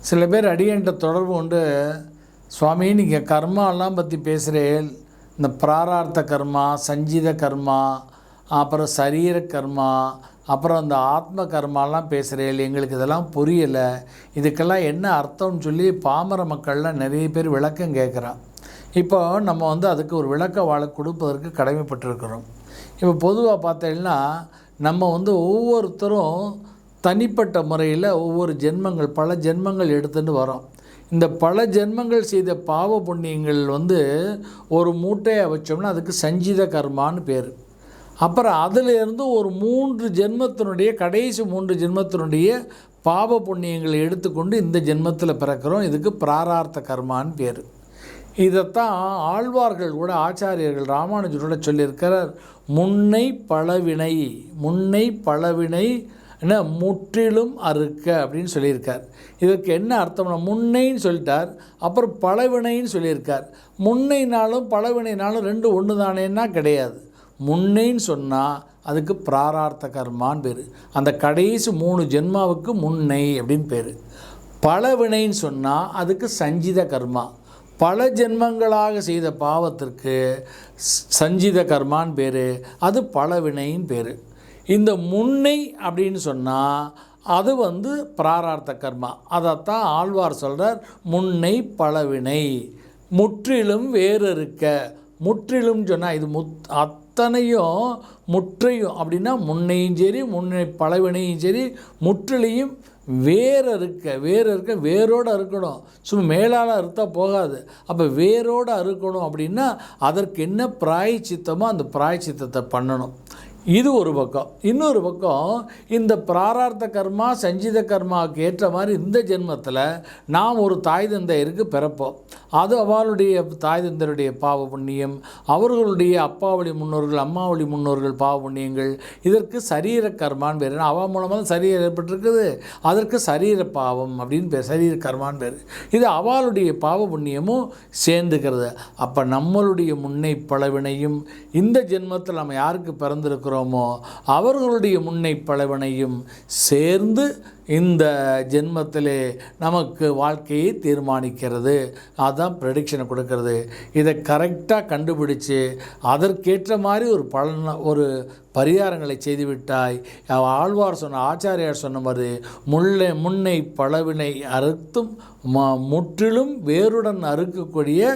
சில பேர் அடியன்ட்ட தொடர்பு கொண்டு, சுவாமி நீங்கள் கர்மாலாம் பற்றி பேசுகிறேன், இந்த பிராரார்த்த கர்மா, சஞ்சித கர்மா, அப்புறம் சரீர கர்மா, அப்புறம் அந்த ஆத்ம கர்மாலாம் பேசுகிறேன், எங்களுக்கு இதெல்லாம் புரியலை, இதுக்கெல்லாம் என்ன அர்த்தம்னு சொல்லி பாமர மக்கள்லாம் நிறைய பேர் விளக்கம் கேட்குறான். இப்போ நம்ம அதுக்கு ஒரு விளக்க கொடுப்பதற்கு கடமைப்பட்டிருக்கிறோம். இப்போ பொதுவாக பார்த்தீங்கன்னா நம்ம ஒவ்வொருத்தரும் தனிப்பட்ட முறையில் ஒவ்வொரு ஜென்மங்கள், பல ஜென்மங்கள் எடுத்துகிட்டு வரோம். இந்த பல ஜென்மங்கள் செய்த பாவ புண்ணியங்கள் ஒரு மூட்டையை வச்சோம்னா அதுக்கு சஞ்சித கர்மான்னு பேர். அப்புறம் அதிலிருந்து ஒரு 3 ஜென்மத்தினுடைய கடைசி 3 ஜென்மத்தினுடைய பாவ புண்ணியங்களை எடுத்துக்கொண்டு இந்த ஜென்மத்தில் பிறக்கிறோம். இதுக்கு பிராரார்த்த கர்மான்னு பேர். இதைத்தான் ஆழ்வார்கள் கூட, ஆச்சாரியர்கள் ராமானுஜரோட சொல்லியிருக்கிறார். முன்னை பழவினை, முன்னை பழவினை என்ன முற்றிலும் அறுக்க அப்படின்னு சொல்லியிருக்கார். இதற்கு என்ன அர்த்தம்னா, முன்னைன்னு சொல்லிட்டார், அப்புறம் பழவினைன்னு சொல்லியிருக்கார். முன்னைனாலும் பழவினைனாலும் 2 ஒன்று தானேன்னா கிடையாது. முன்னைன்னு சொன்னால் அதுக்கு பிராரார்த்த கர்மான்னு பேர். அந்த கடைசி 3 ஜென்மாவுக்கு முன்னை அப்படின்னு பேர். பழவினைன்னு சொன்னால் அதுக்கு சஞ்சித கர்மா. பல ஜென்மங்களாக செய்த பாவத்திற்கு சஞ்சித கர்மான்னு பேர், அது பழவினைன்னு பேர். இந்த முன்னை அப்படின்னு சொன்னால் அது பிராரார்த்த கர்மா. அதைத்தான் ஆழ்வார் சொல்கிறார், முன்னை பழவினை முற்றிலும் வேறு இருக்க. முற்றிலும் சொன்னால் இது அத்தனையும் முற்றையும் அப்படின்னா முன்னையும் சரி, முன்னை பழவினையும் சரி, முற்றிலையும் வேறு இருக்க. வேரோடு அறுக்கணும். சும்மா மேலால் அறுத்தா போகாது. அப்போ வேரோடு அறுக்கணும் அப்படின்னா அதற்கு என்ன பிராயச்சித்தமோ அந்த பிராயச்சித்தத்தை பண்ணணும். இது ஒரு பக்கம். இன்னொரு பக்கம், இந்த பிராரார்த்த கர்மா சஞ்சித கர்மாவுக்கு ஏற்ற மாதிரி இந்த ஜென்மத்தில் நாம் ஒரு தாய் தந்தையருக்கு பிறப்போம். அது அவளுடைய தாய் தந்தையருடைய பாவ புண்ணியம், அவர்களுடைய அப்பாவளி முன்னோர்கள் அம்மாவளி முன்னோர்கள் பாவ புண்ணியங்கள். இதற்கு சரீர கர்மான்னு பேர். அவள் மூலமாக தான் சரீரம் ஏற்பட்டிருக்குது, அதற்கு சரீர பாவம் அப்படின்னு பேர், சரீர கர்மான்னு பேர். இது அவளுடைய பாவ புண்ணியமும் சேர்ந்துக்கிறது. அப்போ நம்மளுடைய முன்னை பழவினையும் இந்த ஜென்மத்தில் நம்ம யாருக்கு பிறந்திருக்கிறோம் அவர்களுடைய முன்னை பழவனையும் சேர்ந்து இந்த ஜென்மத்திலே நமக்கு வாழ்க்கையை தீர்மானிக்கிறது. அதுதான் ப்ரெடிக்ஷனை கொடுக்கறது. இதை கரெக்டாக கண்டுபிடிச்சு அதற்கேற்ற மாதிரி ஒரு பரிகாரங்களை செய்துவிட்டாய். ஆழ்வார் சொன்ன, ஆச்சாரியார் சொன்ன மாதிரி முன்னை பழவினை அறுத்தும் முற்றிலும் வேருடன் அறுக்கக்கூடிய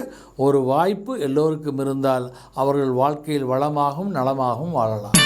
ஒரு வாய்ப்பு எல்லோருக்கும் இருந்தால் அவர்கள் வாழ்க்கையில் வளமாகவும் நலமாகவும் வாழலாம்.